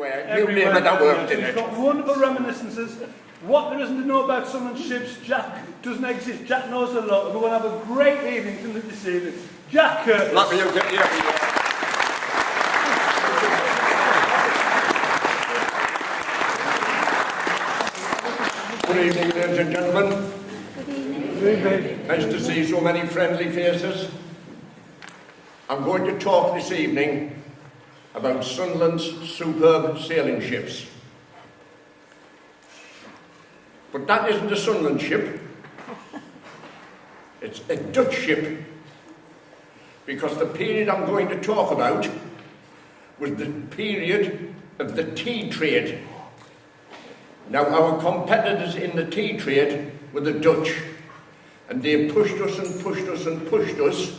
everywhere. You name it, that worked in It's it. got wonderful reminiscences. What there isn't to know about Sunderland ships, Jack doesn't exist. Jack knows a lot. We're going to have a great evening tonight this evening. Jack Curtis. Lucky you get here. Good evening, ladies and gentlemen. Good evening. Nice to see so many friendly faces. I'm going to talk this evening about Sunderland's superb sailing ships. But that isn't a Sunderland ship. It's a Dutch ship. Because the period I'm going to talk about was the period of the tea trade. Now, our competitors in the tea trade were the Dutch. And they pushed us and pushed us and pushed us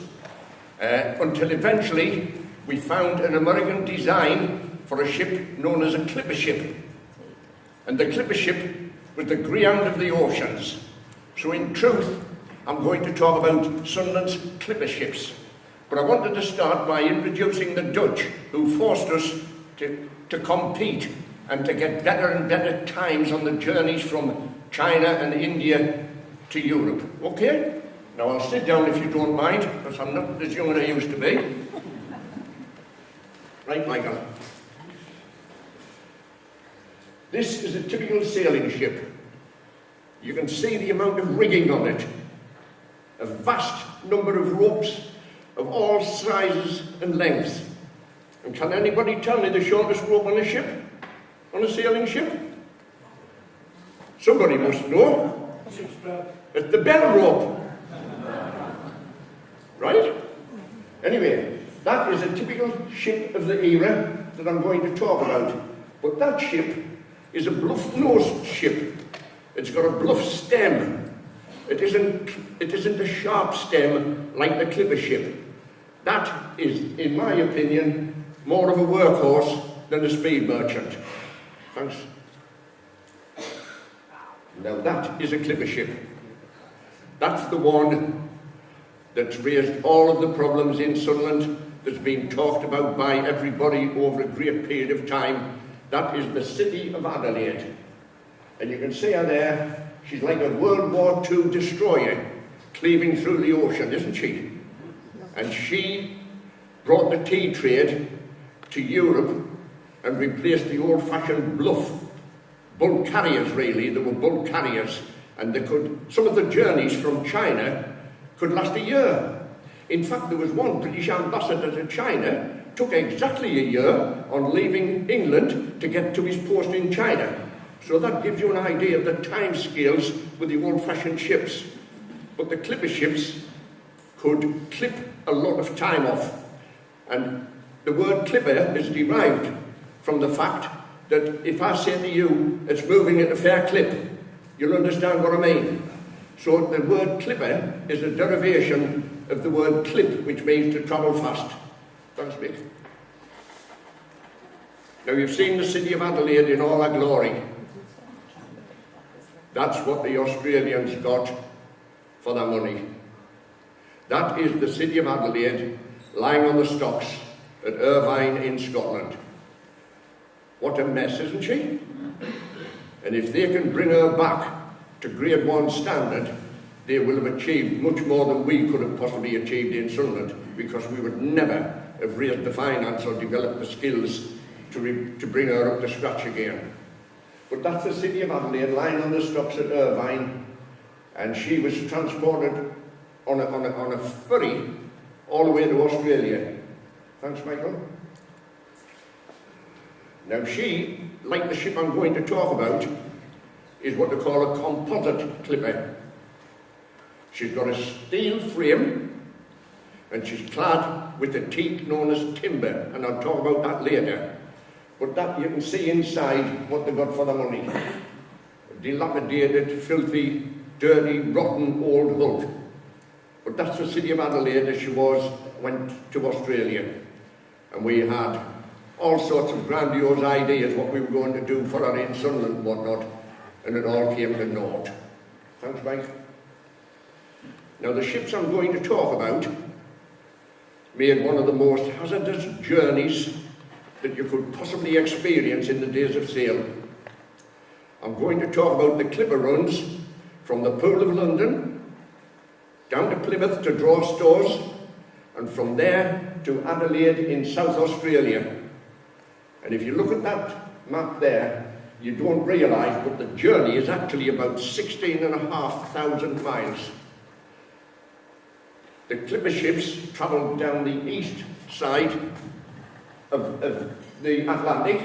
until eventually we found an American design for a ship known as a clipper ship. And the clipper ship was the Greyhound of the oceans. So in truth, I'm going to talk about Sunderland's clipper ships. But I wanted to start by introducing the Dutch, who forced us to compete and to get better and better times on the journeys from China and India to Europe. Okay? Now I'll sit down if you don't mind, because I'm not as young as I used to be. Right, Michael. This is a typical sailing ship. You can see the amount of rigging on it. A vast number of ropes of all sizes and lengths. And can anybody tell me the shortest rope on a ship? On a sailing ship? Somebody must know. It's the bell rope. Right? Anyway, that is a typical ship of the era that I'm going to talk about. But that ship is a bluff-nosed ship. It's got a bluff stem. It isn't a sharp stem like the clipper ship. That is, in my opinion, more of a workhorse than a speed merchant. Thanks. Now that is a clipper ship. That's the one that's raised all of the problems in Sunderland, that's been talked about by everybody over a great period of time. That is the City of Adelaide. And you can see her there. She's like a World War II destroyer cleaving through the ocean, isn't she? And she brought the tea trade to Europe and replaced the old-fashioned bluff bulk carriers, really. They were bulk carriers, and some of the journeys from China could last a year. In fact, there was one British ambassador to China, took exactly a year on leaving England to get to his post in China. So that gives you an idea of the time scales with the old-fashioned ships. But the clipper ships could clip a lot of time off. And the word clipper is derived from the fact that if I say to you, it's moving at a fair clip, you'll understand what I mean. So the word clipper is a derivation of the word clip, which means to travel fast. Thanks, Mick. Now you've seen the City of Adelaide in all her glory. That's what the Australians got for their money. That is the City of Adelaide lying on the stocks at Irvine in Scotland. What a mess, isn't she? And if they can bring her back to Grade 1 standard, they will have achieved much more than we could have possibly achieved in Sunderland, because we would never have raised the finance or developed the skills to bring her up to scratch again. But that's the City of Adelaide lying on the stocks at Irvine, and she was transported on a ferry all the way to Australia. Thanks, Michael. Now she, like the ship I'm going to talk about, is what they call a composite clipper. She's got a steel frame, and she's clad with a teak known as timber, and I'll talk about that later. But that you can see inside what they got for the money. A dilapidated, filthy, dirty, rotten old hulk. But that's the City of Adelaide as she went to Australia. And we had all sorts of grandiose ideas what we were going to do for her in Sunderland and whatnot, and it all came to naught. Thanks, Mike. Now the ships I'm going to talk about made one of the most hazardous journeys that you could possibly experience in the days of sail. I'm going to talk about the clipper runs from the Pool of London down to Plymouth to draw stores, and from there to Adelaide in South Australia. And if you look at that map there, you don't realise, but the journey is actually about 16,500 miles. The clipper ships travelled down the east side of the Atlantic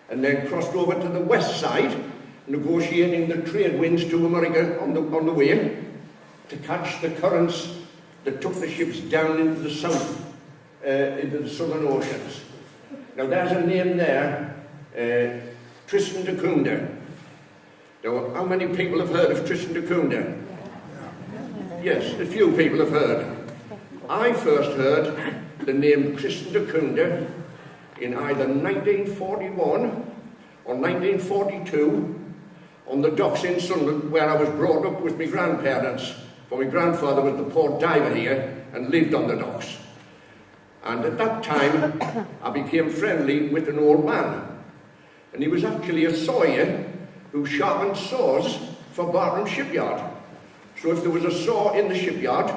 and then crossed over to the west side, negotiating the trade winds to America on the way to catch the currents that took the ships down into the south, into the southern oceans. Now there's a name there, Tristan da Cunha. Now, how many people have heard of Tristan da Cunha? Yes, a few people have heard. I first heard the name Tristan da Cunha in either 1941 or 1942 on the docks in Sunderland, where I was brought up with my grandparents. For my grandfather was the port diver here and lived on the docks. And at that time, I became friendly with an old man. And he was actually a sawyer who sharpened saws for Barham Shipyard. So if there was a saw in the shipyard,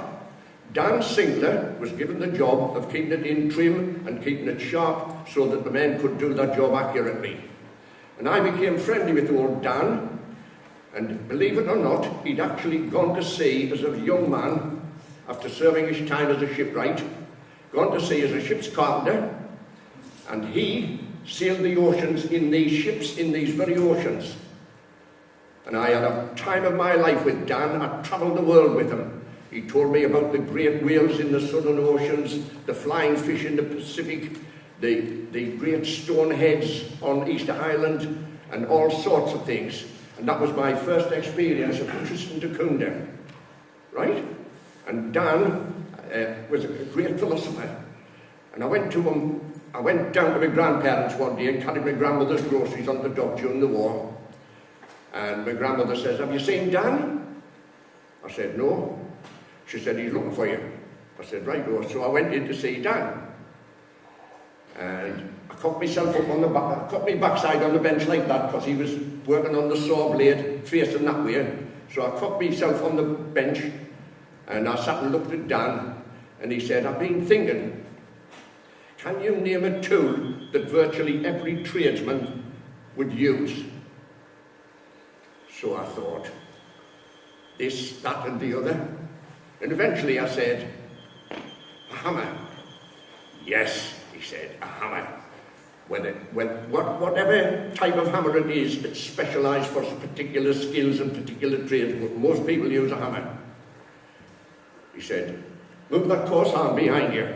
Dan Singler was given the job of keeping it in trim and keeping it sharp so that the men could do their job accurately. And I became friendly with old Dan, and believe it or not, he'd actually gone to sea as a young man after serving his time as a shipwright, gone to sea as a ship's carpenter, and he sailed the oceans in these ships, in these very oceans. And I had a time of my life with Dan. I travelled the world with him. He told me about the great whales in the southern oceans, the flying fish in the Pacific, the great stone heads on Easter Island, and all sorts of things. And that was my first experience of Tristan da Cunha, right? And Dan was a great philosopher. And I went down to my grandparents one day and carried my grandmother's groceries on the dock during the war. And my grandmother says, "Have you seen Dan?" I said, "No." She said, "He's looking for you." I said, "Right, oh." So I went in to see Dan. And I cocked myself up on the back, I cocked my backside on the bench like that because he was working on the saw blade facing that way. So I cocked myself on the bench and I sat and looked at Dan, and he said, "I've been thinking, can you name a tool that virtually every tradesman would use?" So I thought, this, that and the other. And eventually I said, "A hammer." "Yes," he said, "a hammer. Whatever type of hammer it is, it's specialised for particular skills and particular trades, but most people use a hammer." He said, "Move that coarse horn behind you,"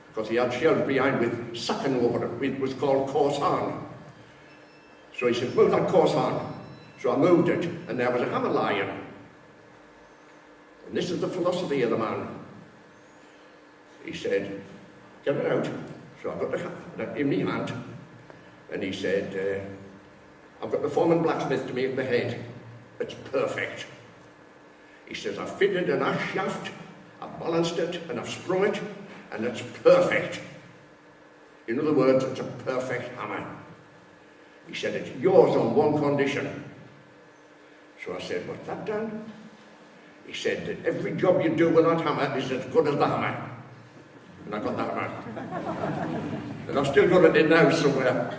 because he had shelves behind with sacking over it. It was called coarse horn. So he said, "Move that coarse horn." So I moved it, and there was a hammer lying. And this is the philosophy of the man. He said, "Get it out." So I got the hammer in my hand, and he said, "I've got the foreman blacksmith to make the head. It's perfect." He says, "I've fitted an ash shaft, I've balanced it, and I've sprung it, and it's perfect." In other words, it's a perfect hammer. He said, "It's yours on one condition." So I said, "What's that, Dan?" He said that every job you do with that hammer is as good as the hammer. And I got the hammer. And I've still got it in now somewhere.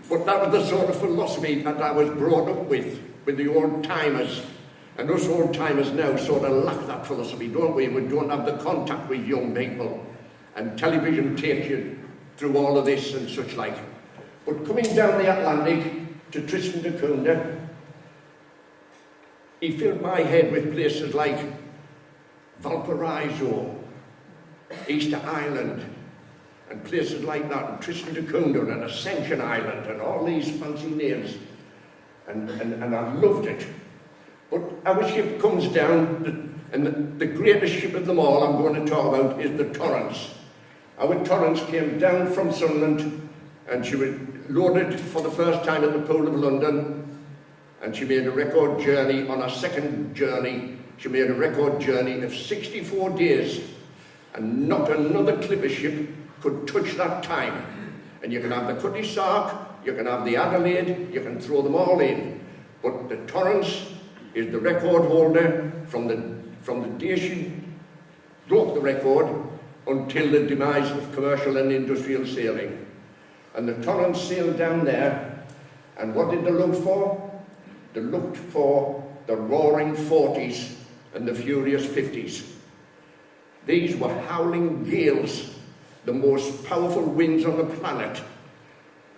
But that was the sort of philosophy that I was brought up with the old timers. And us old timers now sort of lack that philosophy, don't we? We don't have the contact with young people. And television takes you through all of this and such like. But coming down the Atlantic to Tristan da Cunha, he filled my head with places like Valparaiso, Easter Island, and places like that, and Tristan da Cunha and Ascension Island, and all these fancy names. And I loved it. But our ship comes down, and the greatest ship of them all I'm going to talk about is the Torrance. Our Torrance came down from Sunderland, and she was loaded for the first time at the Pool of London, and she made a record journey. On her second journey, she made a record journey of 64 days, and not another clipper ship could touch that time. And you can have the Cutty Sark, you can have the Adelaide, you can throw them all in. But the Torrance is the record holder from the day she broke the record until the demise of commercial and industrial sailing. And the Torrance sailed down there, and what did they look for? They looked for the roaring 40s and the furious 50s. These were howling gales, the most powerful winds on the planet,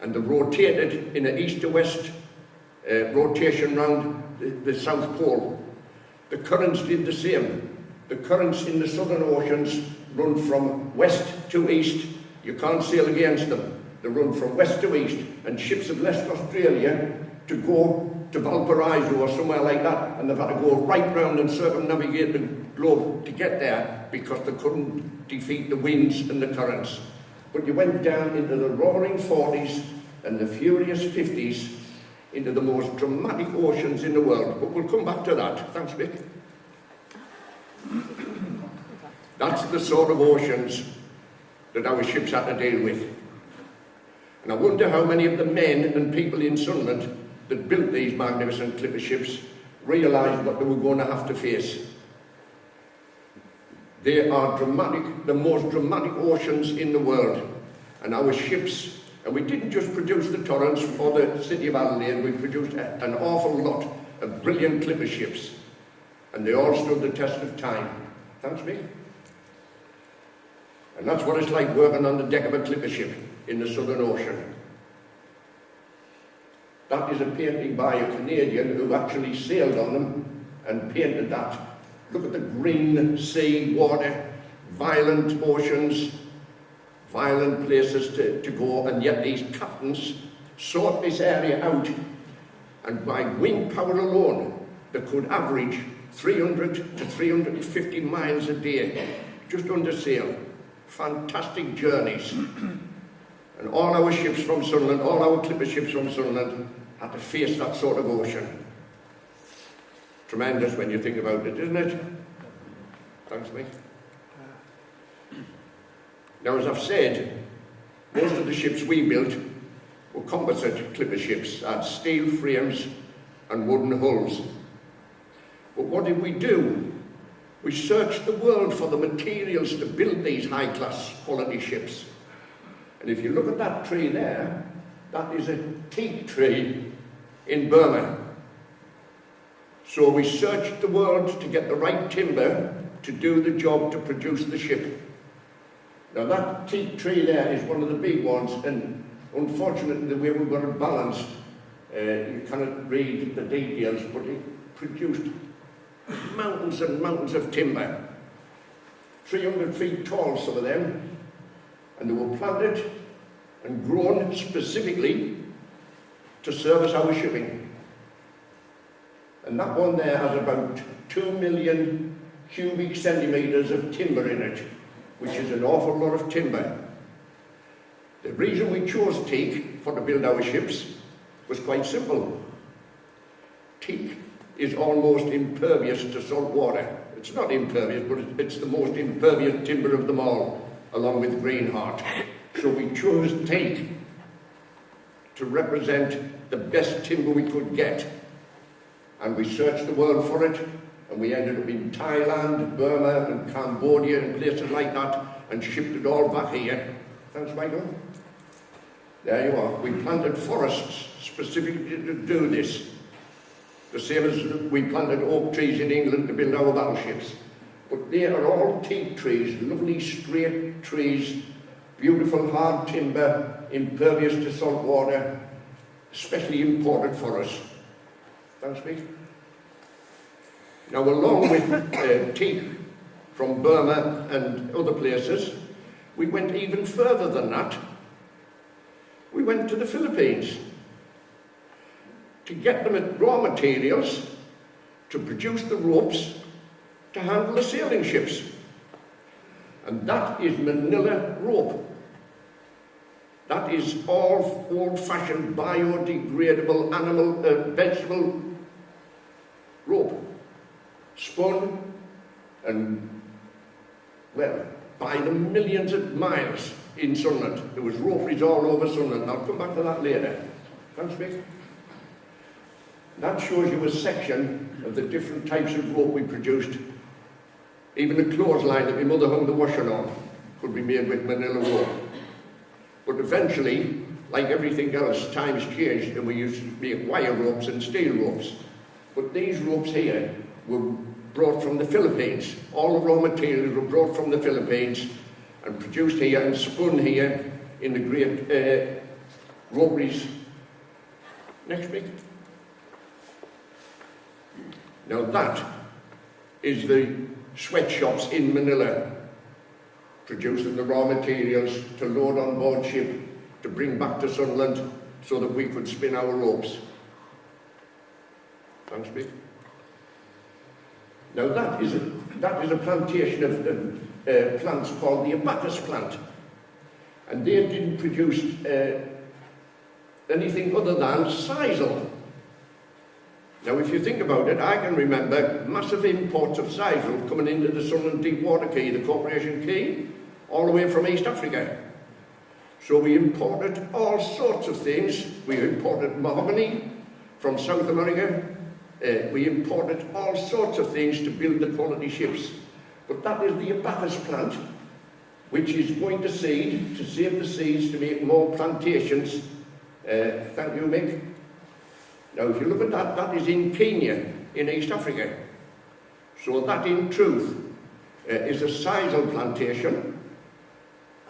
and they rotated in an east to west rotation round the South Pole. The currents did the same. The currents in the southern oceans run from west to east. You can't sail against them. They run from west to east, and ships have left Australia to go to Valparaiso or somewhere like that, and they've had to go right round and circumnavigate the globe to get there because they couldn't defeat the winds and the currents. But you went down into the roaring 40s and the furious 50s, into the most dramatic oceans in the world. But we'll come back to that. Thanks, Mick. That's the sort of oceans that our ships had to deal with. And I wonder how many of the men and people in Sunderland that built these magnificent clipper ships realised what they were going to have to face. They are dramatic, the most dramatic oceans in the world. And our ships, and we didn't just produce the Torrance or the City of Adelaide, we produced an awful lot of brilliant clipper ships. And they all stood the test of time. Thanks, Mick. And that's what it's like working on the deck of a clipper ship in the Southern Ocean. That is a painting by a Canadian who actually sailed on them and painted that. Look at the green sea, water, violent oceans, violent places to go, and yet these captains sought this area out, and by wind power alone, they could average 300 to 350 miles a day, just under sail. Fantastic journeys. And all our ships from Sunderland, all our clipper ships from Sunderland, had to face that sort of ocean. Tremendous when you think about it, isn't it? Thanks, mate. Now, as I've said, most of the ships we built were composite clipper ships, had steel frames and wooden hulls. But what did we do? We searched the world for the materials to build these high-class quality ships. And if you look at that tree there, that is a teak tree in Burma. So we searched the world to get the right timber to do the job to produce the ship. Now that teak tree there is one of the big ones, and unfortunately the way we got it balanced, you cannot read the details, but it produced mountains and mountains of timber. 300 feet tall, some of them, and they were planted and grown specifically to service our shipping. And that one there has about 2 million cubic centimetres of timber in it, which is an awful lot of timber. The reason we chose teak for to build our ships was quite simple. Teak is almost impervious to salt water. It's not impervious, but it's the most impervious timber of them all, along with greenheart. So we chose teak to represent the best timber we could get. And we searched the world for it, and we ended up in Thailand, Burma, and Cambodia, and places like that, and shipped it all back here. Thanks, Michael. There you are. We planted forests specifically to do this. The same as we planted oak trees in England to build our battleships. But they are all teak trees, lovely straight trees, beautiful hard timber, impervious to salt water, especially imported for us. Thanks, Pete. Now, along with teak from Burma and other places, we went even further than that. We went to the Philippines to get them raw materials to produce the ropes to handle the sailing ships. And that is Manila rope. That is all old-fashioned biodegradable animal, vegetable rope, spun and, well, by the millions of miles in Sunderland. There was roperies all over Sunderland. I'll come back to that later. Thanks, Mick. That shows you a section of the different types of rope we produced. Even the clothesline that my mother hung the washing on could be made with manila rope. But eventually, like everything else, times changed and we used to make wire ropes and steel ropes. But these ropes here were brought from the Philippines. All the raw materials were brought from the Philippines and produced here and spun here in the great roperies. Next week. Now that is the sweatshops in Manila, producing the raw materials to load on board ship to bring back to Sunderland so that we could spin our ropes. Thanks, Mick. Now that is a plantation of plants called the abacus plant, and they didn't produce anything other than sisal. Now if you think about it, I can remember massive imports of sisal coming into the Sunderland Deep Water Quay, the Corporation Quay, all the way from East Africa. So we imported all sorts of things. We imported mahogany from South America. We imported all sorts of things to build the quality ships. But that is the abacus plant, which is going to seed, to save the seeds, to make more plantations. Thank you, Mick. Now, if you look at that, that is in Kenya, in East Africa. So that, in truth, is a sisal plantation,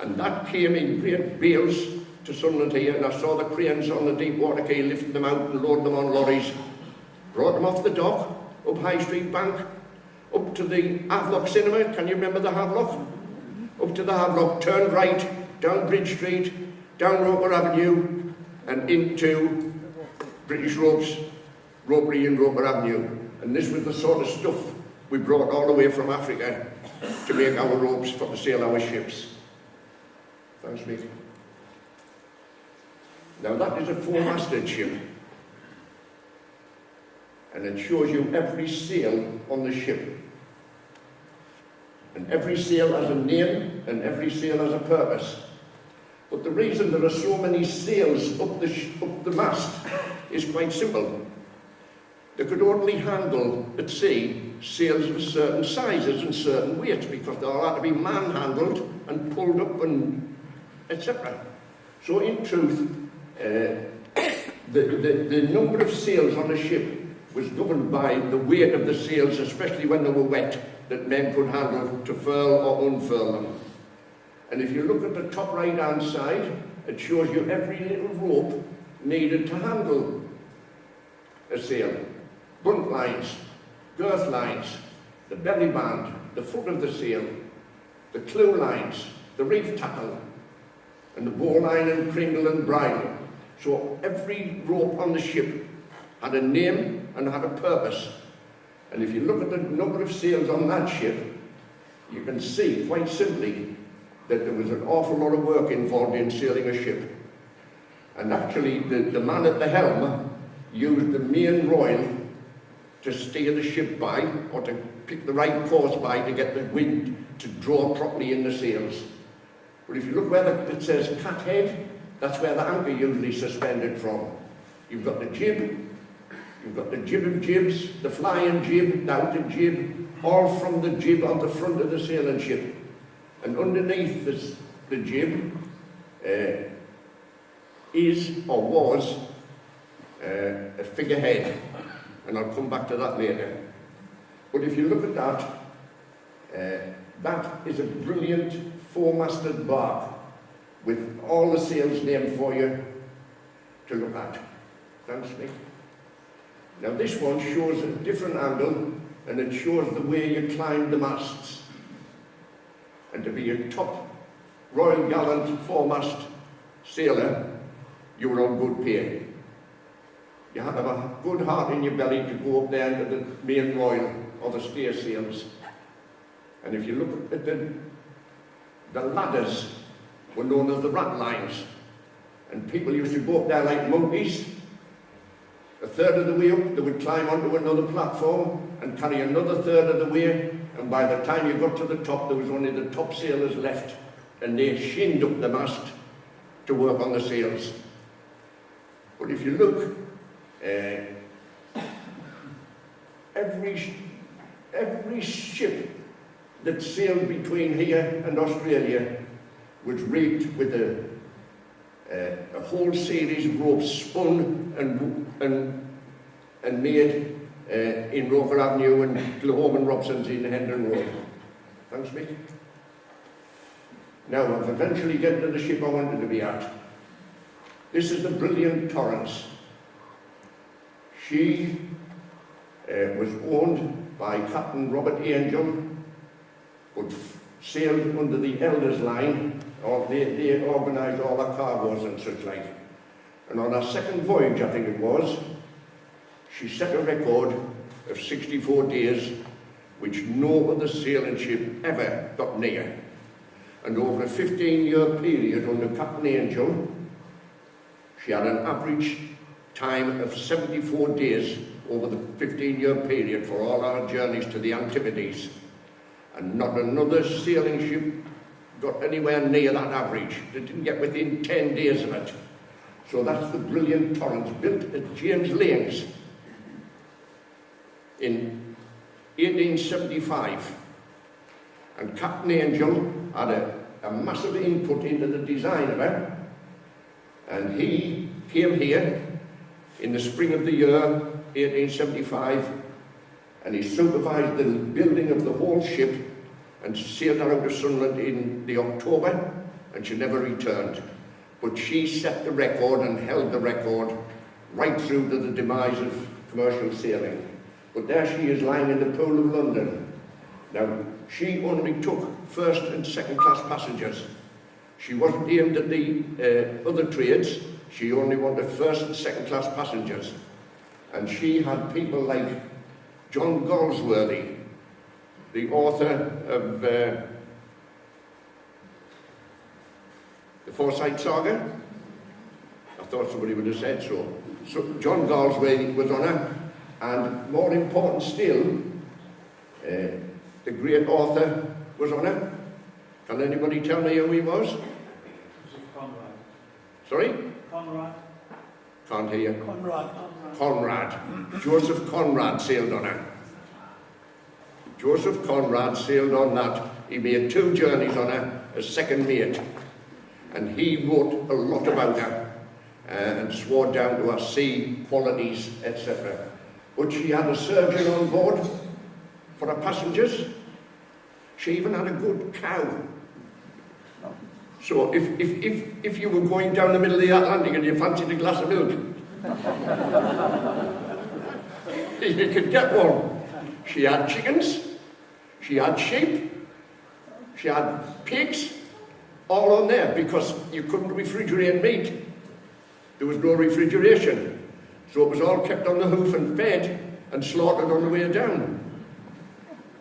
and that came in great bales to Sunderland here, and I saw the cranes on the deep water quay lifting them out and loading them on lorries, brought them off the dock, up High Street Bank, up to the Havelock Cinema. Can you remember the Havelock? Up to the Havelock, turned right, down Bridge Street, down Roper Avenue, and into British Ropes, Ropery and Roper Avenue. And this was the sort of stuff we brought all the way from Africa to make our ropes for to sail our ships. Thanks, Mick. Now that is a four-masted ship, and it shows you every sail on the ship. And every sail has a name, and every sail has a purpose. But the reason there are so many sails up the mast is quite simple. They could only handle, at sea, sails of certain sizes and certain weights, because they all had to be man-handled and pulled up and etc. So in truth, the number of sails on a ship was governed by the weight of the sails, especially when they were wet, that men could handle to furl or unfurl them. And if you look at the top right-hand side, it shows you every little rope needed to handle a sail. Bunt lines, girth lines, the belly band, the foot of the sail, the clew lines, the reef tackle, and the bowline and cringle and bridle. So every rope on the ship had a name and had a purpose. And if you look at the number of sails on that ship, you can see quite simply that there was an awful lot of work involved in sailing a ship. And actually, the man at the helm used the main royal to steer the ship by, or to pick the right course by, to get the wind to draw properly in the sails. But if you look where it says cat head, that's where the anchor usually suspended from. You've got the jib, you've got the jib of jibs, the flying jib, the outer jib, all from the jib on the front of the sailing ship. And underneath the jib is, or was, a figurehead. And I'll come back to that later. But if you look at that, that is a brilliant four-masted bark with all the sails named for you to look at. Thanks, Mick. Now this one shows a different angle, and it shows the way you climb the masts. And to be a top Royal Gallant four-mast sailor, you were on good pay. You had to have a good heart in your belly to go up there into the main royal or the stair sails. And if you look at the ladders were known as the rat lines. And people used to go up there like monkeys. A third of the way up, they would climb onto another platform and carry another third of the way and by the time you got to the top, there was only the top sailors left, and they shinned up the mast to work on the sails. But if you look, every ship that sailed between here and Australia was rigged with a whole series of ropes spun and made in Roker Avenue and Glahome and Robson's in Hendon Road. Thanks, Mick. Now, I've eventually get to the ship I wanted to be at. This is the brilliant Torrance. She was owned by Captain Robert Angel, but sailed under the Elders Line, or they organised all the cargoes and such like. And on her second voyage, I think it was, she set a record of 64 days, which no other sailing ship ever got near. And over a 15-year period under Captain Angel, she had an average time of 74 days over the 15-year period for all our journeys to the Antipodes. And not another sailing ship got anywhere near that average. They didn't get within 10 days of it. So that's the brilliant Torrens, built at James Lane's in 1875. And Captain Angel had a massive input into the design of it. And he came here in the spring of the year 1875, and he supervised the building of the whole ship and sailed her out of Sunderland in the October, and she never returned. But she set the record and held the record right through to the demise of commercial sailing. But there she is lying in the Pool of London. Now, she only took first and second class passengers. She wasn't aimed at the other trades. She only wanted first and second class passengers. And she had people like John Galsworthy, the author of the Forsyth Saga. I thought somebody would have said so. So John Galsworthy was on her, and more important still, the great author was on her. Can anybody tell me who he was? Conrad. Sorry? Conrad. Can't hear. Conrad. Conrad. Joseph Conrad sailed on her. Joseph Conrad sailed on that. He made 2 journeys on her as second mate. And he wrote a lot about her and swore down to her sea qualities, etc. But she had a surgeon on board for her passengers. She even had a good cow. So if you were going down the middle of the Atlantic and you fancied a glass of milk, you could get one. She had chickens, she had sheep, she had pigs, all on there, because you couldn't refrigerate meat. There was no refrigeration. So it was all kept on the hoof and fed and slaughtered on the way down.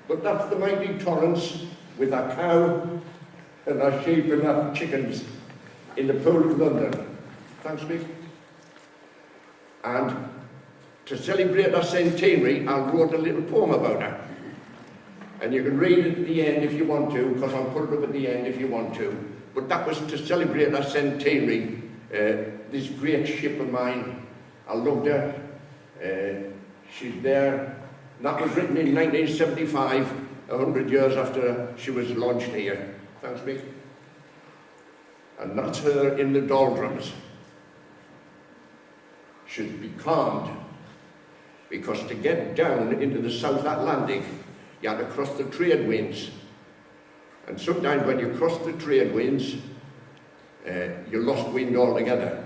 But that's the mighty Torrance with a cow and our sheep and our chickens in the Pool of London. Thanks, Mick. And to celebrate our centenary, I wrote a little poem about her. And you can read it at the end if you want to, because I'll put it up at the end if you want to. But that was to celebrate our centenary, this great ship of mine. I loved her. She's there. And that was written in 1975, 100 years after she was launched here. Thanks, Mick. And that's her in the doldrums. Should be calmed, because to get down into the South Atlantic, you had to cross the trade winds. And sometimes when you cross the trade winds, you lost wind altogether.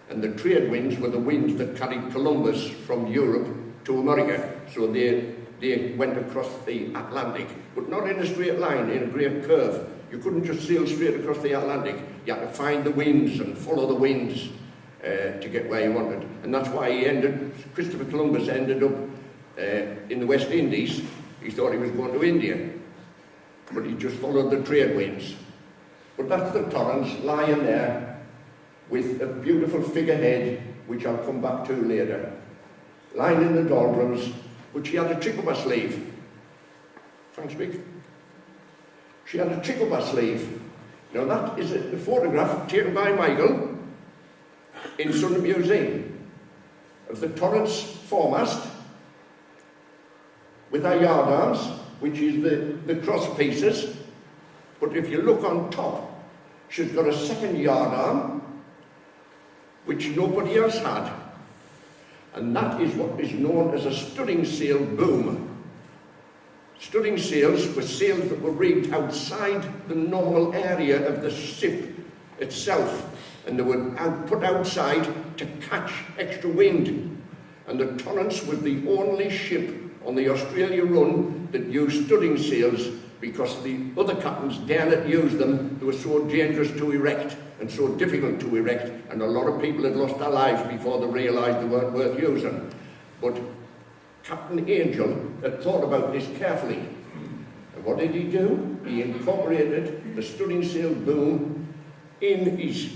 And the trade winds were the winds that carried Columbus from Europe to America. So they went across the Atlantic, but not in a straight line, in a great curve. You couldn't just sail straight across the Atlantic. You had to find the winds and follow the winds to get where you wanted. And that's why Christopher Columbus ended up in the West Indies. He thought he was going to India, but he just followed the trade winds. But that's the Torrens lying there with a beautiful figurehead, which I'll come back to later. Lying in the doldrums, but she had a trick up her sleeve. Thanks, Mick. She had a trick up her sleeve. Now that is a photograph taken by Michael in Sunderland Museum of the Torrance foremast with her yard arms, which is the cross pieces. But if you look on top, she's got a second yard arm, which nobody else had. And that is what is known as a studding sail boom. Studding sails were sails that were rigged outside the normal area of the ship itself, and they were put outside to catch extra wind. And the Torrance was the only ship on the Australia run that used studding sails, because the other captains dared not use them. They were so dangerous to erect and so difficult to erect, and a lot of people had lost their lives before they realised they weren't worth using. But Captain Angel had thought about this carefully. And what did he do? He incorporated the studding sail boom in his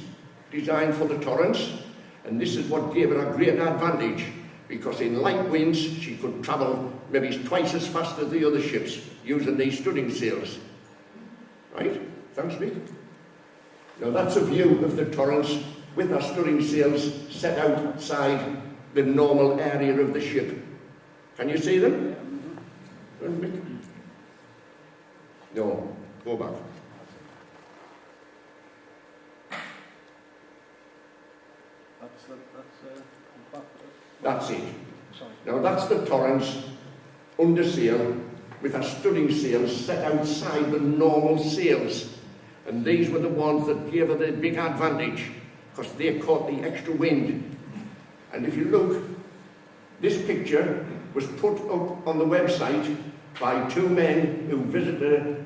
design for the Torrance, and this is what gave her a great advantage, because in light winds she could travel maybe twice as fast as the other ships using these studding sails. Right? Thanks, Mick. Now that's a view of the Torrance with her studding sails set outside the normal area of the ship. Can you see them? No, go back. That's it. Now that's the Torrance under sail with her studding sails set outside the normal sails. And these were the ones that gave her the big advantage, because they caught the extra wind. And if you look, this picture was put up on the website by two men who visited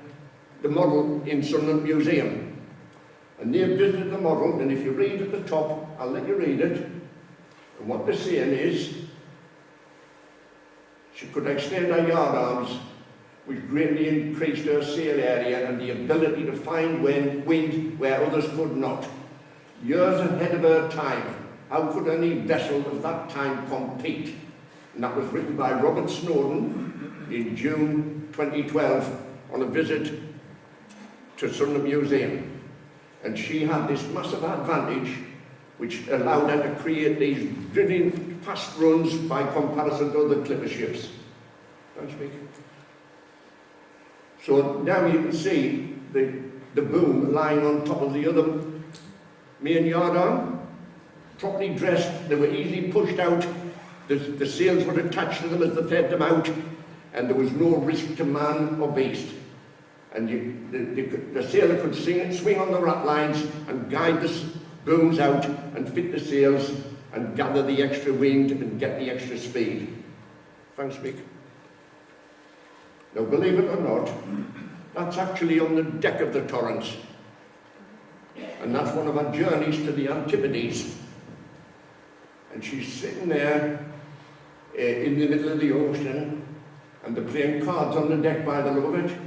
the model in Sunderland Museum. And they visited the model, and if you read at the top, I'll let you read it, and what they're saying is, she could extend her yard arms, which greatly increased her sail area and the ability to find wind where others could not. Years ahead of her time, how could any vessel of that time compete? And that was written by Robert Snowden in June 2012 on a visit to Sunderland Museum. And she had this massive advantage which allowed her to create these brilliant fast runs by comparison to other clipper ships. Don't speak. So now you can see the boom lying on top of the other main yard arm, properly dressed. They were easily pushed out. The sails were attached to them as they fed them out, and there was no risk to man or beast. And the sailor could swing on the ratlines and guide the booms out and fit the sails and gather the extra wind and get the extra speed. Thanks, Mick. Now, believe it or not, that's actually on the deck of the Torrance. And that's one of our journeys to the Antipodes. And she's sitting there in the middle of the ocean, and they're playing cards on the deck by the look of it.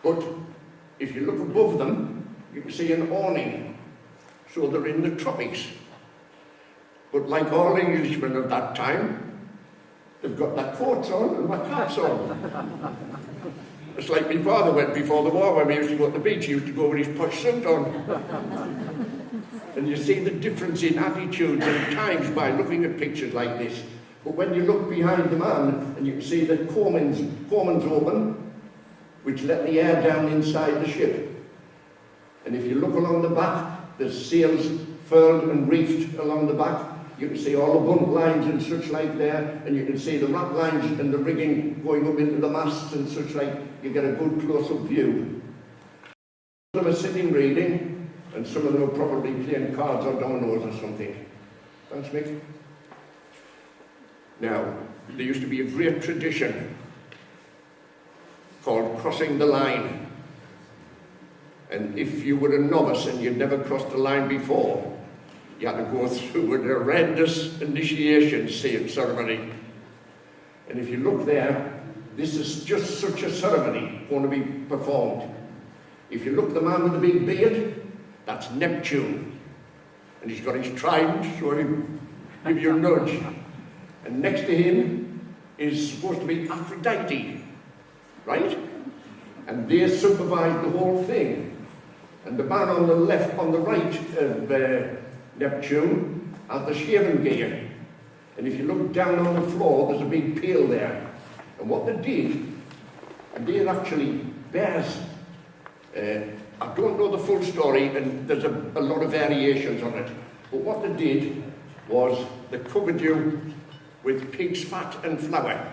But if you look above them, you can see an awning. So they're in the tropics. But like all Englishmen of that time, they've got their coats on and their caps on. It's like my father went before the war when we used to go to the beach. He used to go with his posh suit on. And you see the difference in attitudes and times by looking at pictures like this. But when you look behind the man, and you can see the Cormans open, which let the air down inside the ship. And if you look along the back, there's sails furled and reefed along the back. You can see all the bunt lines and such like there, and you can see the rat lines and the rigging going up into the masts and such like. You get a good close-up view. Some of them are sitting reading, and some of them are probably playing cards or dominoes or something. Thanks, Mick. Now, there used to be a great tradition called crossing the line. And if you were a novice and you'd never crossed the line before, you had to go through an horrendous initiation ceremony. And if you look there, this is just such a ceremony going to be performed. If you look at the man with the big beard, that's Neptune. And he's got his trident, so he'll give you a nudge. And next to him is supposed to be Aphrodite. right? And they supervised the whole thing. And the man on the left, on the right of Neptune, has the shaving gear. And if you look down on the floor, there's a big pail there. And what they did, and they actually bears, I don't know the full story, and there's a lot of variations on it. But what they did was they covered you with pig's fat and flour.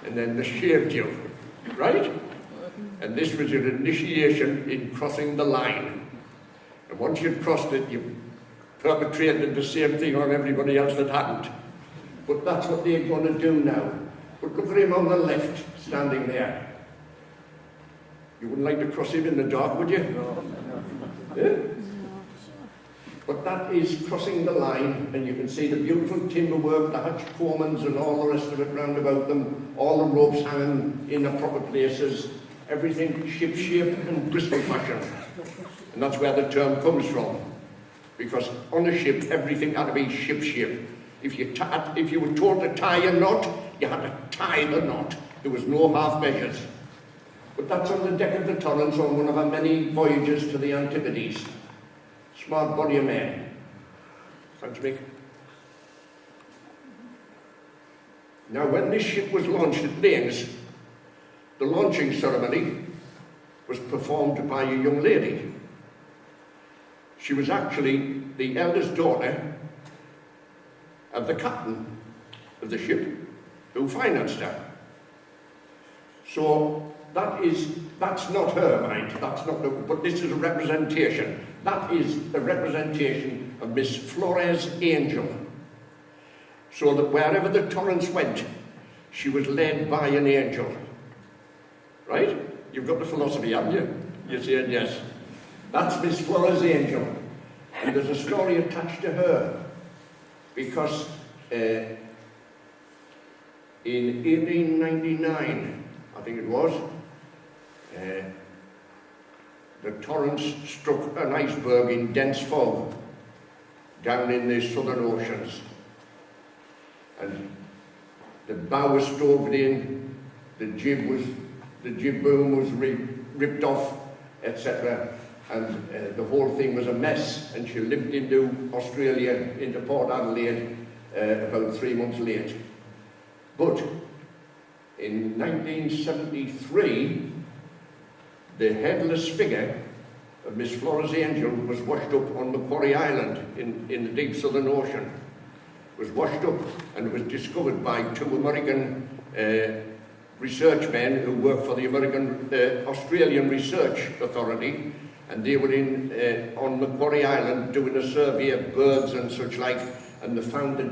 And then they shaved you, right? And this was your initiation in crossing the line. And once you'd crossed it, you perpetrated the same thing on everybody else that hadn't. But that's what they're going to do now. But look at him on the left, standing there. You wouldn't like to cross him in the dark, would you? No. Yeah? But that is crossing the line, and you can see the beautiful timber work, the hatch coamons and all the rest of it round about them, all the ropes hanging in the proper places, everything ship shape and Bristol fashion. And that's where the term comes from. Because on a ship, everything had to be ship shape. If you were told to tie a knot, you had to tie the knot. There was no half measures. But that's on the deck of the Torrens on one of our many voyages to the Antipodes. Smart body of men. Thanks, Mick. Now, when this ship was launched at Torrance, the launching ceremony was performed by a young lady. She was actually the eldest daughter of the captain of the ship who financed her. So that's not her, mind. That's not the, but this is a representation. That is a representation of Miss Flores Angel. So that wherever the Torrance went, she was led by an angel. Right? You've got the philosophy, haven't you? You're saying yes. That's Miss Flores Angel. And there's a story attached to her. Because in 1899, I think it was, the Torrance struck an iceberg in dense fog down in the southern oceans. And the bow was stove in, the jib boom was ripped off, etc. And the whole thing was a mess, and she limped into Australia, into Port Adelaide, about 3 months late. But in 1973, the headless figure of Miss Flores Angel was washed up on Macquarie Island in the deep southern ocean. It was washed up, and it was discovered by two American research men who work for the Australian Research Authority, and they were on Macquarie Island doing a survey of birds and such like, and they found the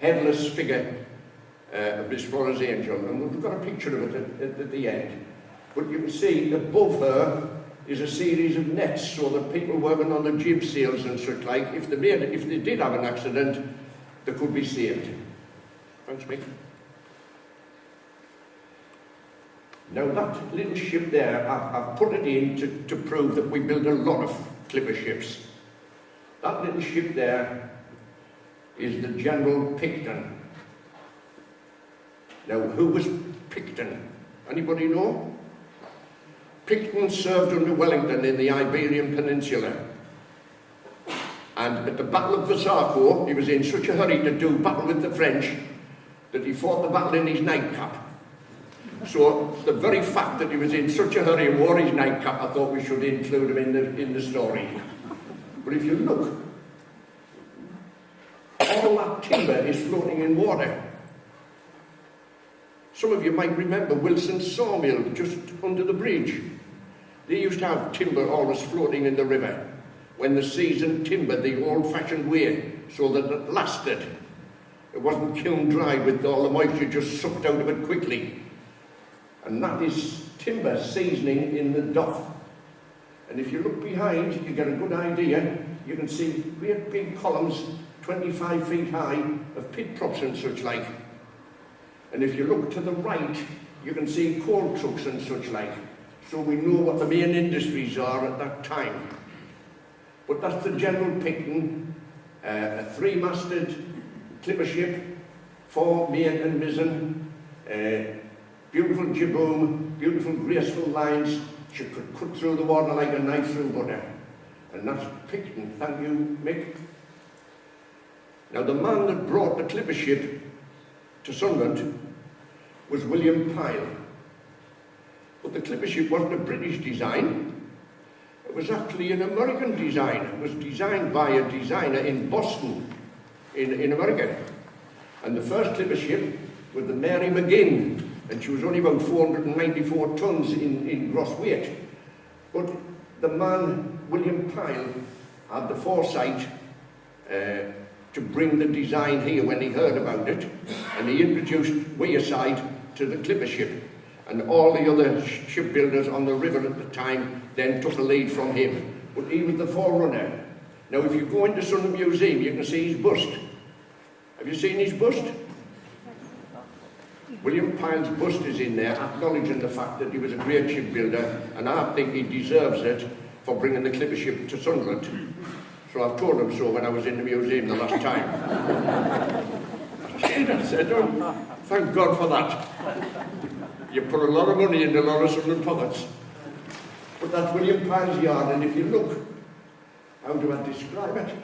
headless figure of Miss Flores Angel, and we've got a picture of it at the end. But you can see above her is a series of nets, so that people working on the jib sails and such like, if they did have an accident, they could be saved. Thanks, Mick. Now that little ship there, I've put it in to prove that we build a lot of clipper ships. That little ship there is the General Picton. Now, who was Picton? Anybody know? Picton served under Wellington in the Iberian Peninsula. And at the Battle of Vasarco, he was in such a hurry to do battle with the French that he fought the battle in his nightcap. So the very fact that he was in such a hurry and wore his nightcap, I thought we should include him in the story. But if you look, all that timber is floating in water. Some of you might remember Wilson's sawmill just under the bridge. They used to have timber always floating in the river when the seasoned timber the old-fashioned way, so that it lasted. It wasn't kiln dry with all the moisture just sucked out of it quickly. And that is timber seasoning in the dock. And if you look behind, you get a good idea. You can see great big columns, 25 feet high, of pit props and such like. And if you look to the right, you can see coal trucks and such like. So we know what the main industries are at that time. But that's the General Picton, a three-masted clipper ship, 4 main and mizzen, Beautiful jibboom, beautiful graceful lines. She could cut through the water like a knife through butter. And that's Picton. Thank you, Mick. Now the man that brought the clipper ship to Sunderland was William Pyle. But the clipper ship wasn't a British design. It was actually an American design. It was designed by a designer in Boston, in America. And the first clipper ship was the Mary McGinn, and she was only about 494 tons in gross weight. But the man, William Pyle, had the foresight to bring the design here when he heard about it, and he introduced Wearside to the clipper ship. And all the other shipbuilders on the river at the time then took a lead from him. But he was the forerunner. Now if you go into Sunderland Museum, you can see his bust. Have you seen his bust? William Pyle's bust is in there, acknowledging the fact that he was a great shipbuilder, and I think he deserves it for bringing the clipper ship to Sunderland. So I've told him so when I was in the museum the last time. I said, oh, thank God for that. You put a lot of money into a lot of Sunderland pockets. But that's William Pyle's yard, and if you look, how do I describe it?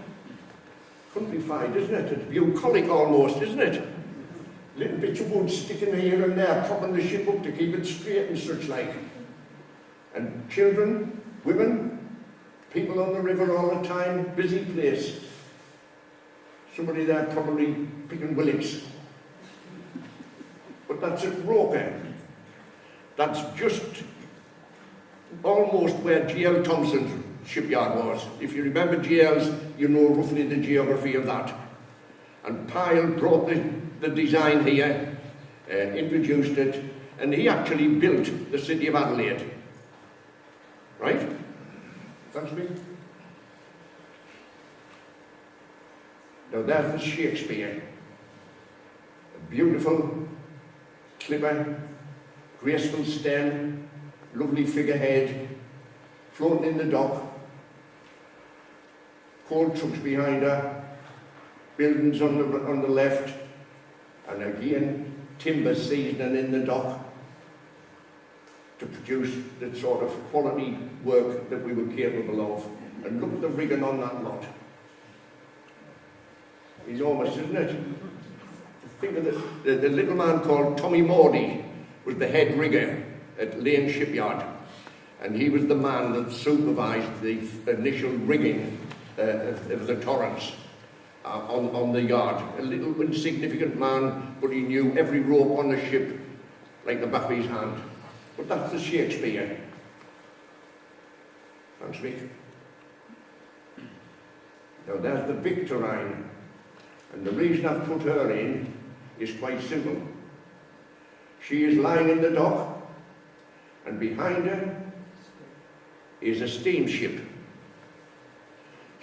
Countrified, isn't it? It's bucolic almost, isn't it? Little bits of wood sticking here and there, propping the ship up to keep it straight and such like. And children, women, people on the river all the time, busy place. Somebody there probably picking willets. But that's at Roker. That's just almost where G.L. Thompson's shipyard was. If you remember G.L.'s, you know roughly the geography of that. And Pyle brought the design here, introduced it, and he actually built the City of Adelaide. Right? Thanks, me. Now there's the Shakespeare. A beautiful clipper, graceful stem, lovely figurehead, floating in the dock, coal trucks behind her, buildings on the left, and again timber seasoning in the dock to produce the sort of quality work that we were capable of. And look at the rigging on that lot. Enormous, isn't it? Think of the little man called Tommy Mordy was the head rigger at Lane Shipyard, and he was the man that supervised the initial rigging of the Torrance on the yard. A little insignificant man, but he knew every rope on the ship like the back of his hand. But that's the Shakespeare. Thanks, Mick. Now there's the Victorine, and the reason I've put her in is quite simple. She is lying in the dock, and behind her is a steamship.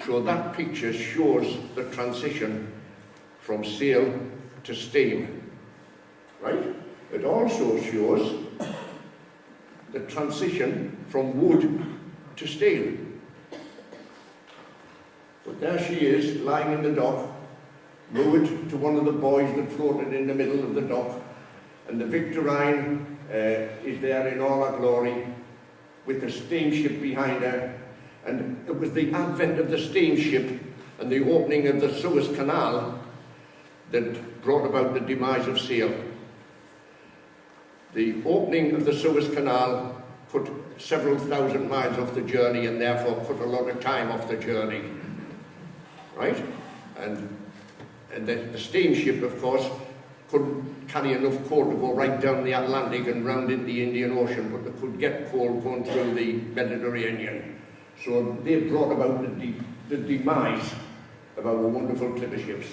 So that picture shows the transition from sail to steam, right? It also shows the transition from wood to steel. But there she is, lying in the dock, moored to one of the buoys that floated in the middle of the dock, and the Victorine is there in all her glory, with the steamship behind her. And it was the advent of the steamship and the opening of the Suez Canal that brought about the demise of sail. The opening of the Suez Canal put several thousand miles off the journey, and therefore put a lot of time off the journey, right? And the steamship, of course, couldn't carry enough coal to go right down the Atlantic and round into the Indian Ocean, but they could get coal going through the Mediterranean. So they brought about the demise of our wonderful clipper ships.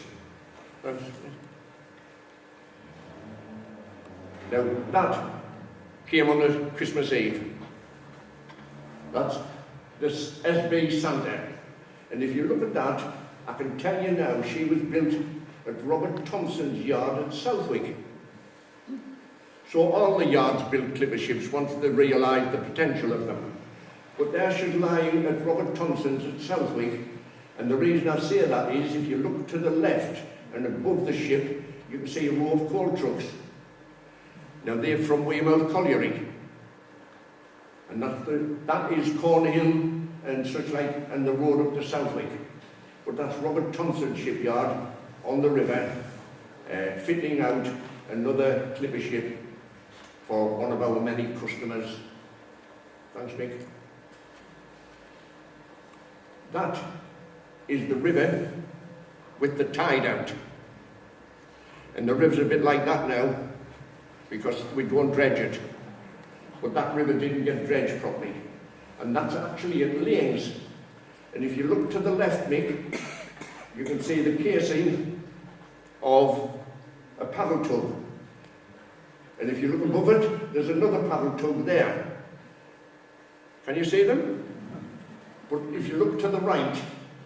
Now that came on the Christmas Eve. That's this SB Santa. And if you look at that, I can tell you now, she was built at Robert Thompson's yard at Southwick. So all the yards built clipper ships once they realised the potential of them. But there she's lying at Robert Thompson's at Southwick, and the reason I say that is if you look to the left and above the ship, you can see a row of coal trucks. Now they're from Weymouth Colliery, and that is Cornhill and such like, and the road up to Southwick. But that's Robert Thompson's shipyard on the river, fitting out another clipper ship for one of our many customers. Thanks, Mick. That is the river with the tide out. And the river's a bit like that now, because we don't dredge it. But that river didn't get dredged properly. And that's actually at Lanes. And if you look to the left, Mick, you can see the casing of a paddle tug. And if you look above it, there's another paddle tug there. Can you see them? But if you look to the right,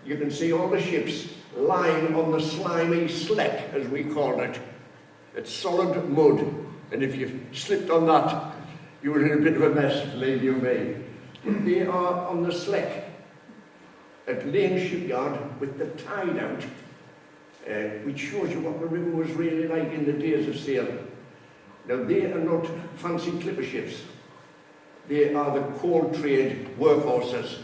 you can see all the ships lying on the slimy sleck, as we called it. It's solid mud, and if you slipped on that, you were in a bit of a mess, believe you me. But they are on the sleck at Lane Shipyard with the tide out, which shows you what the river was really like in the days of sail. Now, they are not fancy clipper ships. They are the coal trade workhorses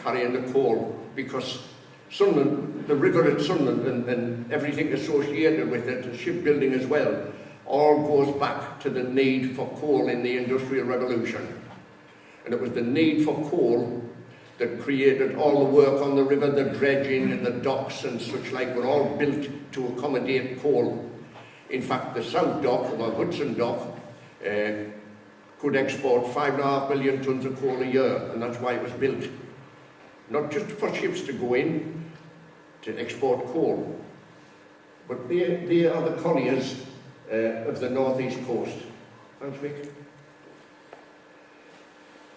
carrying the coal, because Sunderland, the river at Sunderland and everything associated with it, shipbuilding as well, all goes back to the need for coal in the Industrial Revolution. And it was the need for coal that created all the work on the river, the dredging and the docks and such like were all built to accommodate coal. In fact, the South Dock, or Hudson Dock, could export 5.5 million tonnes of coal a year, and that's why it was built. Not just for ships to go in to export coal, but they are the colliers of the northeast coast. Thanks, Mick.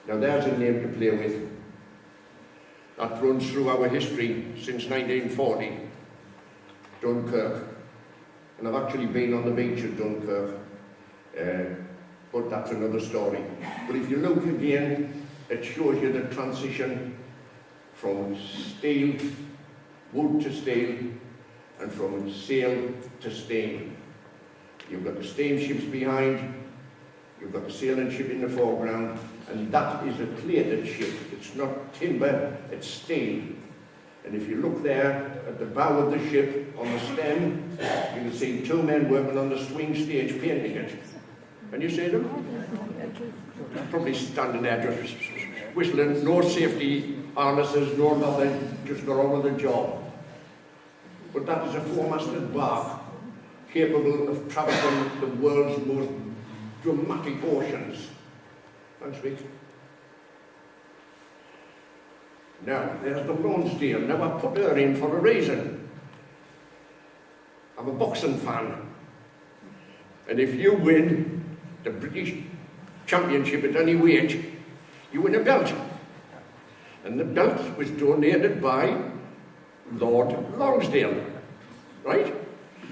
Now there's a name to play with. That runs through our history since 1940, Dunkirk. And I've actually been on the beach at Dunkirk, but that's another story. But if you look again, it shows you the transition from steel, wood to steel, and from sail to steam. You've got the steamships behind, you've got the sailing ship in the foreground, and that is a plated ship. It's not timber, it's steel. And if you look there at the bow of the ship on the stem, you can see two men working on the swing stage painting it. Can you see them? Probably standing there just whistling, no safety harnesses, no nothing, just got on with the job. But that is a four-masted bark capable of traversing the world's most dramatic oceans. Thanks, Vic. Now, there's the Lonsdale. Now, I put her in for a reason. I'm a boxing fan. And if you win the British Championship at any weight, you win a belt. And the belt was donated by Lord Lonsdale, right?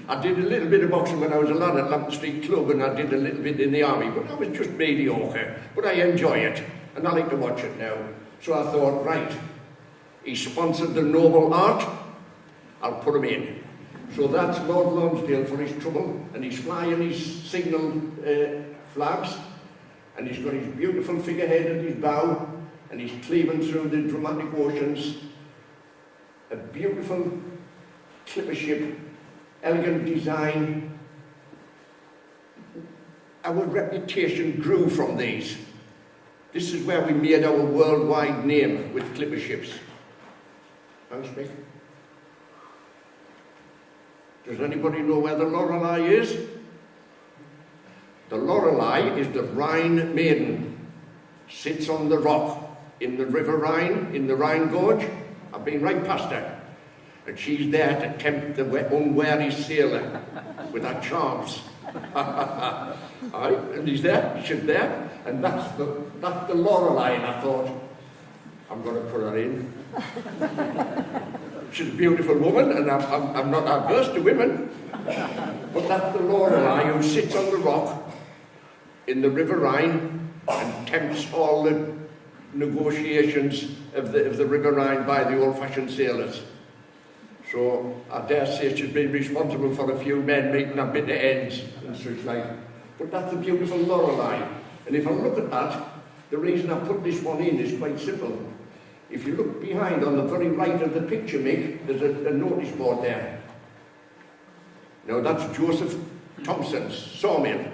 I did a little bit of boxing when I was a lad at Lambton Street Club, and I did a little bit in the army, but I was just mediocre. But I enjoy it, and I like to watch it now. So I thought, right, he sponsored the noble art, I'll put him in. So that's Lord Lonsdale for his trouble, and he's flying his signal flags, and he's got his beautiful figurehead at his bow, and he's cleaving through the dramatic oceans. A beautiful clipper ship, elegant design. Our reputation grew from these. This is where we made our worldwide name with clipper ships. Thanks, Mick. Does anybody know where the Lorelei is? The Lorelei is the Rhine maiden. Sits on the rock in the River Rhine, in the Rhine Gorge. I've been right past her. And she's there to tempt the unwary sailor with her charms. Aye, and he's there, she's there, and that's the Lorelei, and I thought, I'm going to put her in. She's a beautiful woman, and I'm not adverse to women, but that's the Lorelei who sits on the rock in the River Rhine and tempts all the negotiations of the River Rhine by the old-fashioned sailors. So I dare say she's been responsible for a few men meeting at bitter ends and such like. But that's a beautiful Lorelei. And if I look at that, the reason I put this one in is quite simple. If you look behind on the very right of the picture, Mick, there's a notice board there. Now that's Joseph Thompson's sawmill.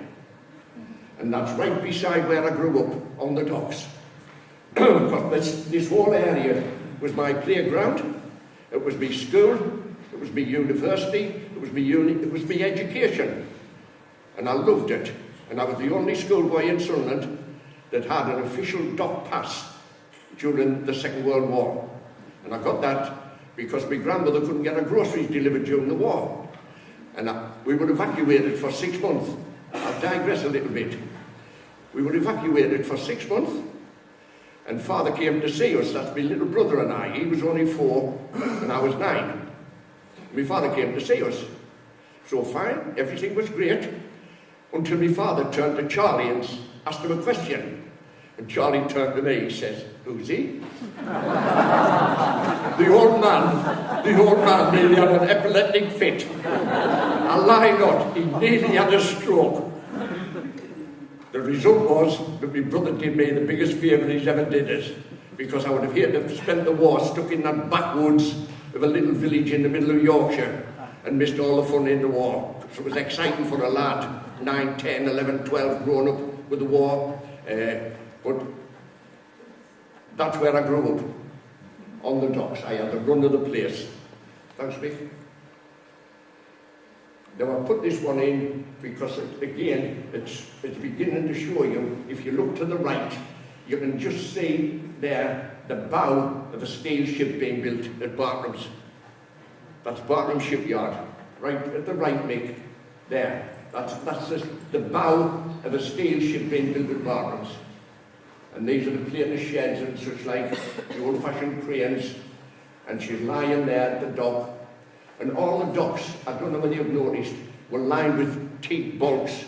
And that's right beside where I grew up, on the docks. Because this whole area was my playground, it was my school, it was my university, it was my education. And I loved it. And I was the only schoolboy in Sunderland that had an official dock pass during the Second World War. And I got that because my grandmother couldn't get her groceries delivered during the war. And we were evacuated for 6 months. I'll digress a little bit. We were evacuated for 6 months, and Father came to see us. That's my little brother and I. He was only 4 and I was 9. My father came to see us. So fine, everything was great, until my father turned to Charlie and asked him a question. And Charlie turned to me, he says, "Who's he?" The old man nearly had an epileptic fit. I lie not, he nearly had a stroke. The result was that my brother did me the biggest favour he's ever did us, because I would have hated to have spent the war stuck in that backwoods of a little village in the middle of Yorkshire and missed all the fun in the war. So it was exciting for a lad, 9, 10, 11, 12, growing up with the war. But that's where I grew up, on the docks. I had the run of the place. Thanks, Mick. Now I put this one in because, it's beginning to show you, if you look to the right, you can just see there the bow of a steel ship being built at Bartram's. That's Bartram Shipyard, right at the right, Mick, there. That's the bow of a steel ship being built at Bartram's. And these are the plated sheds and such like, the old-fashioned cranes, and she's lying there at the dock. And all the docks, I don't know whether you've noticed, were lined with teak bolts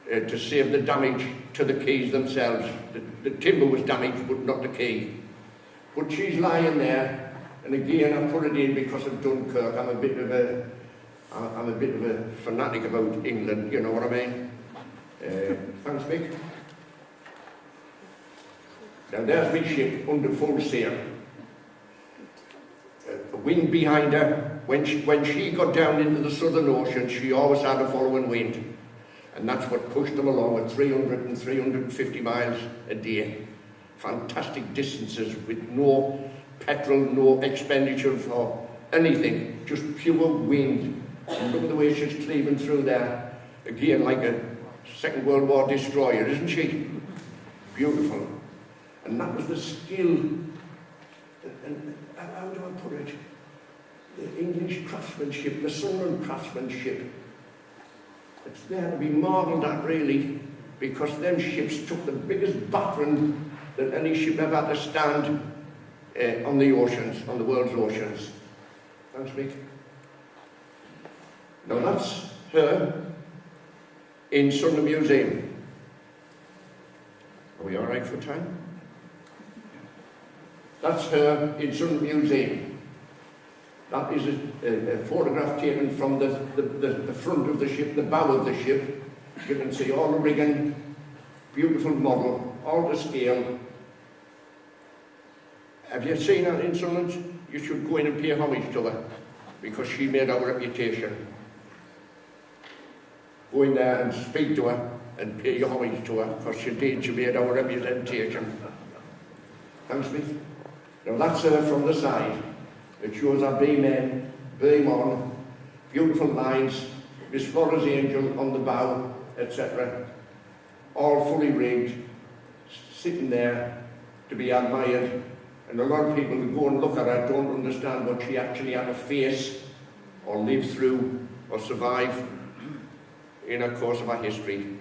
to save the damage to the quays themselves. The timber was damaged, but not the quay. But she's lying there, and again I put it in because of Dunkirk. I'm a bit of a fanatic about England, you know what I mean? Thanks, Mick. Now there's my ship under full sail. The wind behind her. When she got down into the Southern Ocean, she always had a following wind. And that's what pushed them along at 300 and 350 miles a day. Fantastic distances with no petrol, no expenditure for anything, just pure wind. And look at the way she's cleaving through there. Again, like a Second World War destroyer, isn't she? Beautiful. And that was the skill, and how do I put it? The English craftsmanship, the Sunderland craftsmanship. It's there to be marvelled at, really, because them ships took the biggest battering that any ship ever had to stand on the oceans, on the world's oceans. Thanks, Mick. Now that's her in Sunderland Museum. Are we all right for time? That's her in Sunderland Museum. That is a photograph taken from the front of the ship, the bow of the ship. You can see all the rigging, beautiful model, all to scale. Have you seen her in Sunderland? You should go in and pay homage to her, because she made our reputation. Go in there and speak to her and pay your homage to her, because she did, she made our reputation. Thanks, Smith. Now that's her from the side. It shows our beam in, beam on, beautiful lines, Miss Flora's angel on the bow, etc. All fully rigged, sitting there to be admired. And a lot of people who go and look at her don't understand what she actually had to face or live through or survive in a course of her history.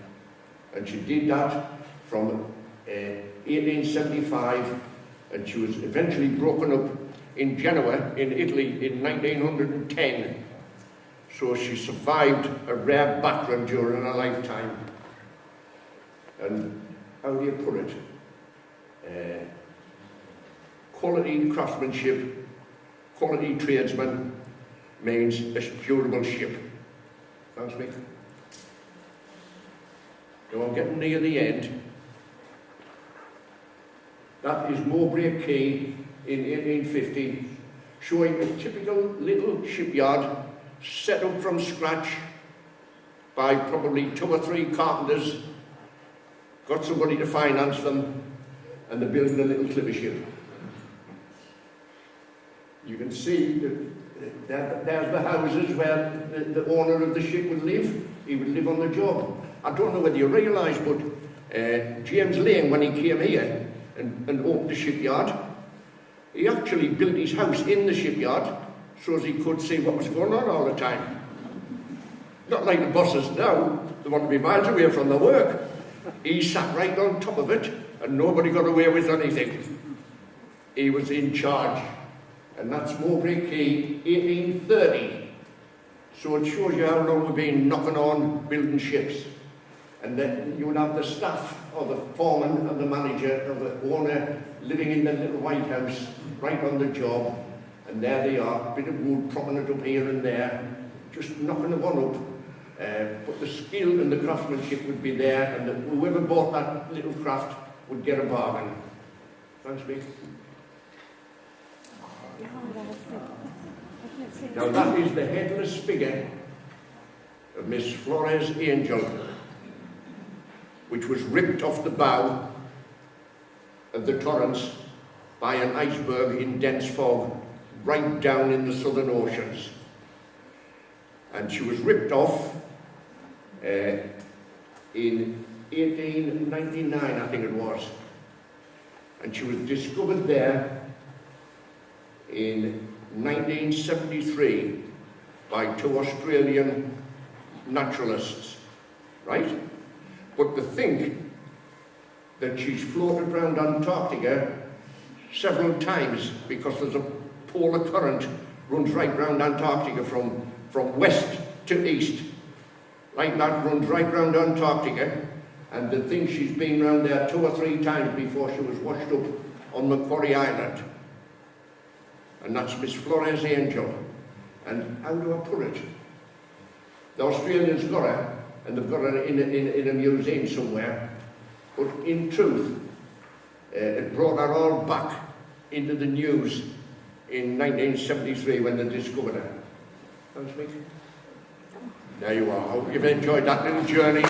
And she did that from 1875, and she was eventually broken up in Genoa, in Italy, in 1910. So she survived a rare battering during her lifetime. And how do you put it? Quality craftsmanship, quality tradesman means a durable ship. Thanks, Mick. Now I'm getting near the end. That is Mowbray Quay in 1850, showing a typical little shipyard set up from scratch by probably 2 or 3 carpenters, got somebody to finance them, and they're building a little clipper ship. You can see that there's the houses where the owner of the ship would live. He would live on the job. I don't know whether you realise, but James Lane, when he came here and opened the shipyard, he actually built his house in the shipyard so as he could see what was going on all the time. Not like the bosses now, they want to be miles away from their work. He sat right on top of it and nobody got away with anything. He was in charge. And that's Mowbray Quay, 1830. So it shows you how long we've been knocking on building ships. And then you would have the staff, or the foreman, and the manager, or the owner living in their little white house, right on the job. And there they are, a bit of wood propping it up here and there, just knocking the one up. But the skill and the craftsmanship would be there, and whoever bought that little craft would get a bargain. Thanks, Mick. Now that is the headless figure of Miss Flores Angel, which was ripped off the bow of the Torrance by an iceberg in dense fog right down in the southern oceans. And she was ripped off in 1899, I think it was. And she was discovered there in 1973 by 2 Australian naturalists, right? But to think that she's floated around Antarctica several times, because there's a polar current runs right round Antarctica from west to east, like that, runs right round Antarctica, and to think she's been round there 2 or 3 times before she was washed up on Macquarie Island. And that's Miss Flores Angel. And how do I put it? The Australians got her, and they've got her in a museum somewhere. But in truth, it brought her all back into the news in 1973 when they discovered her. Thanks, Mick. There you are. I hope you've enjoyed that little journey.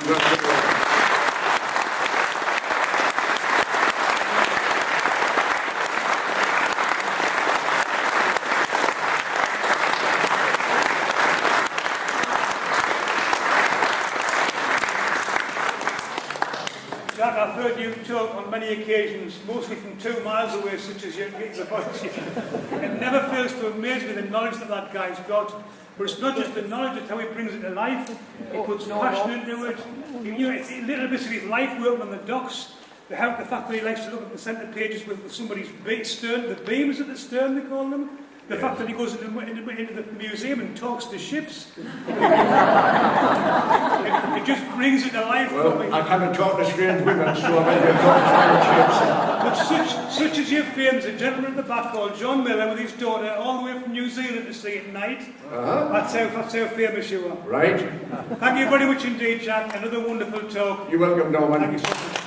Jack, I've heard you talk on many occasions, mostly from 2 miles away, such as you're about to. It never fails to amaze me the knowledge that guy's got. But it's not just the knowledge, it's how he brings it to life. He puts passion into it. You know, it's little bits of his life working on the docks. The fact that he likes to look at the centre pages with somebody's stern, the beams at the stern, they call them. The fact that he goes into the museum and talks to ships. It just brings it to life. Well, I kind of talk to strange women, so I maybe talk to ships. But such as your fame, a gentleman at the back called John Miller with his daughter all the way from New Zealand to see at night. That's how famous you are. Right. Thank you very much indeed, Jack. Another wonderful talk. You're welcome, Norman. Thank you so much.